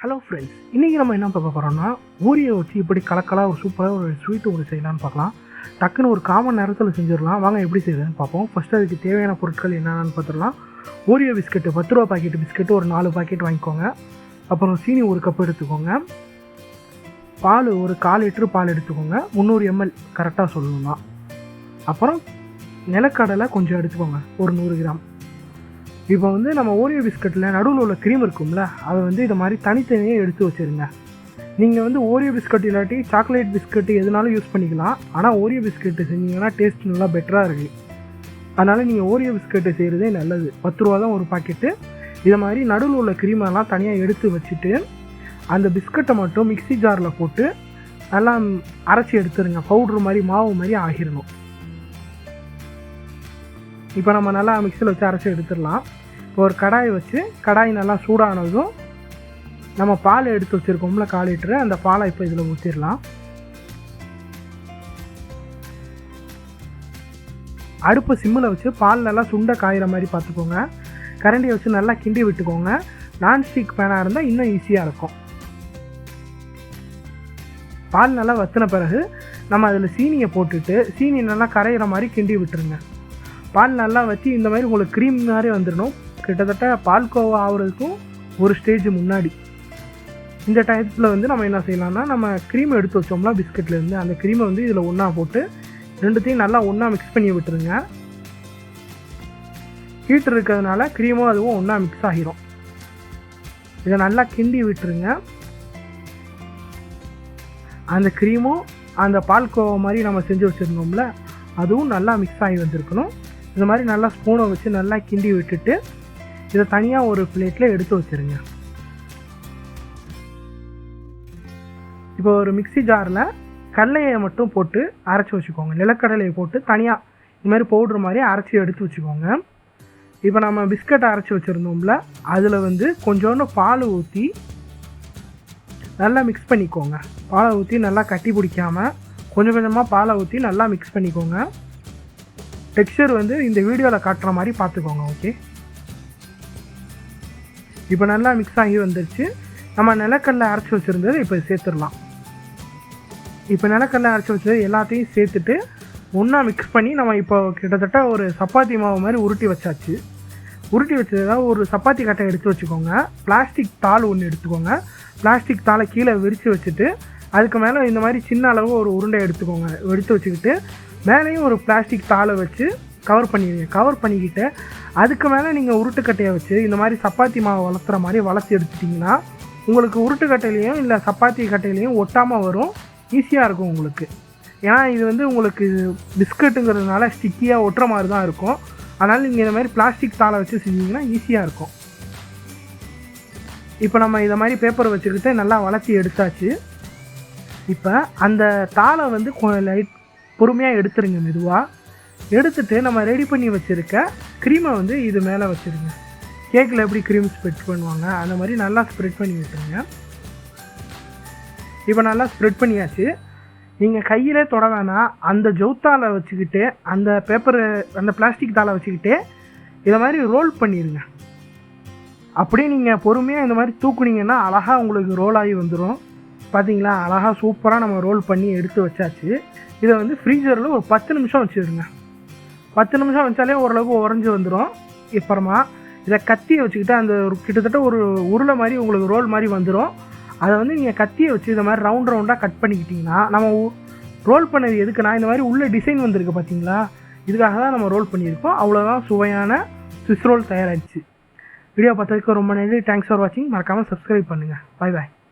Hello friends, இன்றைக்கி நம்ம என்ன பார்க்க போகிறோம்னா ஓரியோ வச்சு இப்படி கலக்கலாக ஒரு சூப்பராக ஒரு ஸ்வீட்டு ஒரு செய்யலான்னு பார்க்கலாம். டக்குன்னு ஒரு காமன் நேரத்தில் செஞ்சிடலாம். வாங்க எப்படி செய்யுதுன்னு பார்ப்போம். ஃபஸ்ட்டு அதுக்கு தேவையான பொருட்கள் என்னென்னு பார்த்துடலாம். ஓரியோ பிஸ்கெட்டு 10 ரூபா பாக்கெட்டு பிஸ்கெட்டு ஒரு 4 பாக்கெட் வாங்கிக்கோங்க. அப்புறம் சீனி ஒரு கப் எடுத்துக்கோங்க. பால் ஒரு 1/4 லிட்டரு பால் எடுத்துக்கோங்க. 300 ml கரெக்டாக சொல்லணும்னா. அப்புறம் நிலக்கடலை கொஞ்சம் எடுத்துக்கோங்க, ஒரு 100 கிராம். இப்போ நம்ம ஓரியோ பிஸ்கட்டில் நடுவில் உள்ள க்ரீம் இருக்கும்ல, அதை இதை மாதிரி தனித்தனியாக எடுத்து வச்சுருங்க. நீங்கள் ஓரியோ பிஸ்கட் இல்லாட்டி சாக்லேட் பிஸ்கட்டு எதுனாலும் யூஸ் பண்ணிக்கலாம். ஆனால் ஓரியோ பிஸ்கெட்டு செஞ்சிங்கன்னா டேஸ்ட் நல்லா பெட்டராக இருக்குது. அதனால் நீங்கள் ஓரியோ பிஸ்கெட்டு செய்கிறதே நல்லது. 10 ரூபா தான் ஒரு பாக்கெட்டு. இதை மாதிரி நடுவில் உள்ள க்ரீமெல்லாம் தனியாக எடுத்து வச்சுட்டு அந்த பிஸ்கட்டை மட்டும் மிக்ஸி ஜாரில் போட்டு நல்லா அரைச்சி எடுத்துருங்க. பவுட்ரு மாதிரி மாவு மாதிரி ஆகிடணும். இப்போ நம்ம நல்லா மிக்சியில் வச்சு அரைச்சி எடுத்துடலாம். இப்போ ஒரு கடாயை வச்சு கடாய் நல்லா சூடானதும் நம்ம பால் எடுத்து வச்சுருக்கோம்ல 1/4 லிட்டரு, அந்த பாலை இப்போ இதில் ஊற்றிடலாம். அடுப்பை சிம்மில் வச்சு பால் நல்லா சுண்டை காயிற மாதிரி பார்த்துக்கோங்க. கரண்டியை வச்சு நல்லா கிண்டி விட்டுக்கோங்க. நான்ஸ்டிக் பேனாக இருந்தால் இன்னும் ஈஸியாக இருக்கும். பால் நல்லா வற்றின பிறகு நம்ம அதில் சீனியை போட்டுட்டு சீனி நல்லா கரையிற மாதிரி கிண்டி விட்டுருங்க. பால் நல்லா வச்சு இந்த மாதிரி உங்களுக்கு க்ரீம் மாதிரி வந்துடணும். கிட்டத்தட்ட பால்கோவா ஆகுறதுக்கும் ஒரு ஸ்டேஜ் முன்னாடி. இந்த டயத்தில் நம்ம என்ன செய்யலாம்னா, நம்ம க்ரீம் எடுத்து வச்சோம்னா பிஸ்கட்லேருந்து அந்த க்ரீமை இதில் ஒன்றா போட்டு ரெண்டுத்தையும் நல்லா ஒன்றா மிக்ஸ் பண்ணி விட்டுருங்க. ஹீட்டர் இருக்கிறதுனால க்ரீமும் அதுவும் ஒன்றா மிக்ஸ் ஆகிரும். இதை நல்லா கிண்டி விட்டுருங்க. அந்த க்ரீமும் அந்த பால்கோவா மாதிரி நம்ம செஞ்சு வச்சுருந்தோம்ல, அதுவும் நல்லா மிக்ஸ் ஆகி வந்திருக்கணும். இந்த மாதிரி நல்லா ஸ்பூனை வச்சு நல்லா கிண்டி விட்டுட்டு இதை தனியாக ஒரு பிளேட்டில் எடுத்து வச்சுருங்க. இப்போ ஒரு மிக்ஸி ஜாரில் கடலையை மட்டும் போட்டு அரைச்சி வச்சுக்கோங்க. நிலக்கடலையை போட்டு தனியாக இந்த மாதிரி பவுட்ரு மாதிரி அரைச்சி எடுத்து வச்சுக்கோங்க. இப்போ நம்ம பிஸ்கட்டை அரைச்சி வச்சுருந்தோம்ல, அதில் கொஞ்சோண்டு பால் ஊற்றி நல்லா மிக்ஸ் பண்ணிக்கோங்க. பாலை ஊற்றி நல்லா கட்டி பிடிக்காமல் கொஞ்சம் கொஞ்சமாக பாலை ஊற்றி நல்லா மிக்ஸ் பண்ணிக்கோங்க. டெக்ஸ்சர் இந்த வீடியோவில் காட்டுற மாதிரி பார்த்துக்கோங்க. ஓகே, இப்போ நல்லா மிக்ஸ் ஆகி வந்துருச்சு. நம்ம நிலக்கடலை அரைச்சி வச்சுருந்தது இப்போ சேர்த்துடலாம். இப்போ நிலக்கடலை அரைச்சி வச்சது எல்லாத்தையும் சேர்த்துட்டு ஒன்றா மிக்ஸ் பண்ணி நம்ம இப்போ கிட்டத்தட்ட ஒரு சப்பாத்தி மாவு மாதிரி உருட்டி வச்சாச்சு. உருட்டி வச்சதாக ஒரு சப்பாத்தி கட்டை எடுத்து வச்சுக்கோங்க. பிளாஸ்டிக் தாள் ஒன்று எடுத்துக்கோங்க. பிளாஸ்டிக் தாளை கீழே விரித்து வச்சுட்டு அதுக்கு மேலே இந்த மாதிரி சின்ன அளவு ஒரு உருண்டை எடுத்துக்கோங்க. எடுத்து வச்சுக்கிட்டு மேலேயும் ஒரு பிளாஸ்டிக் தாளை வச்சு கவர் பண்ணிடுங்க. கவர் பண்ணிக்கிட்டு அதுக்கு மேலே நீங்கள் உருட்டுக்கட்டையை வச்சு இந்த மாதிரி சப்பாத்தி மாவு வளர்த்துற மாதிரி வளர்த்து எடுத்துட்டிங்கன்னா உங்களுக்கு உருட்டுக்கட்டையிலையும் இல்லை சப்பாத்தி கட்டையிலையும் ஒட்டாமல் வரும். ஈஸியாக இருக்கும் உங்களுக்கு. ஏன்னா இது உங்களுக்கு பிஸ்கட்டுங்கிறதுனால ஸ்டிக்கியாக ஒட்டுற மாதிரி தான் இருக்கும். அதனால் நீங்கள் இந்த மாதிரி பிளாஸ்டிக் தாளை வச்சு செஞ்சிங்கன்னா ஈஸியாக இருக்கும். இப்போ நம்ம இதை மாதிரி பேப்பரை வச்சுக்கிட்டு நல்லா வளர்த்தி எடுத்தாச்சு. இப்போ அந்த தாளை லைட் பொறுமையாக எடுத்துருங்க. மெதுவாக எடுத்துகிட்டு நம்ம ரெடி பண்ணி வச்சுருக்க க்ரீமை இது மேலே வச்சுருங்க. கேக்கில் எப்படி க்ரீம் ஸ்ப்ரெட் பண்ணுவாங்க அந்த மாதிரி நல்லா ஸ்ப்ரெட் பண்ணி விட்டுருங்க. இப்போ நல்லா ஸ்ப்ரெட் பண்ணியாச்சு. நீங்கள் கையிலே தொட வேணாம். அந்த ஜவுத்தாலை வச்சுக்கிட்டு அந்த பேப்பரு அந்த பிளாஸ்டிக் தாளை வச்சுக்கிட்டு இதை மாதிரி ரோல் பண்ணிடுங்க. அப்படியே நீங்கள் பொறுமையாக இந்த மாதிரி தூக்குனீங்கன்னா அழகாக உங்களுக்கு ரோல் ஆகி வந்துடும். பார்த்தீங்களா, அழகாக சூப்பராக நம்ம ரோல் பண்ணி எடுத்து வச்சாச்சு. இதை ஃப்ரீசரில் ஒரு 10 நிமிஷம் வச்சுருங்க. 10 நிமிஷம் வச்சாலே ஓரளவுக்கு உறைஞ்சி வந்துடும். அப்புறமா இதை கத்தியை வச்சுக்கிட்டு அந்த கிட்டத்தட்ட ஒரு உருளை மாதிரி உங்களுக்கு ரோல் மாதிரி வந்துடும். அதை நீங்கள் கத்தியை வச்சு இந்த மாதிரி ரவுண்டாக கட் பண்ணிக்கிட்டிங்கன்னா நம்ம ரோல் பண்ணது எதுக்குன்னா இந்த மாதிரி உள்ள டிசைன் வந்திருக்கு பார்த்தீங்களா, இதுக்காக தான் நம்ம ரோல் பண்ணியிருக்கோம். அவ்வளோதான், சுவையான ஸ்விஸ் ரோல் தயாராகிடுச்சு. வீடியோ பார்த்ததுக்கு ரொம்ப நன்றி. தேங்க்ஸ் ஃபார் வாட்சிங். மறக்காமல் சப்ஸ்கிரைப் பண்ணுங்கள். பாய் பாய்.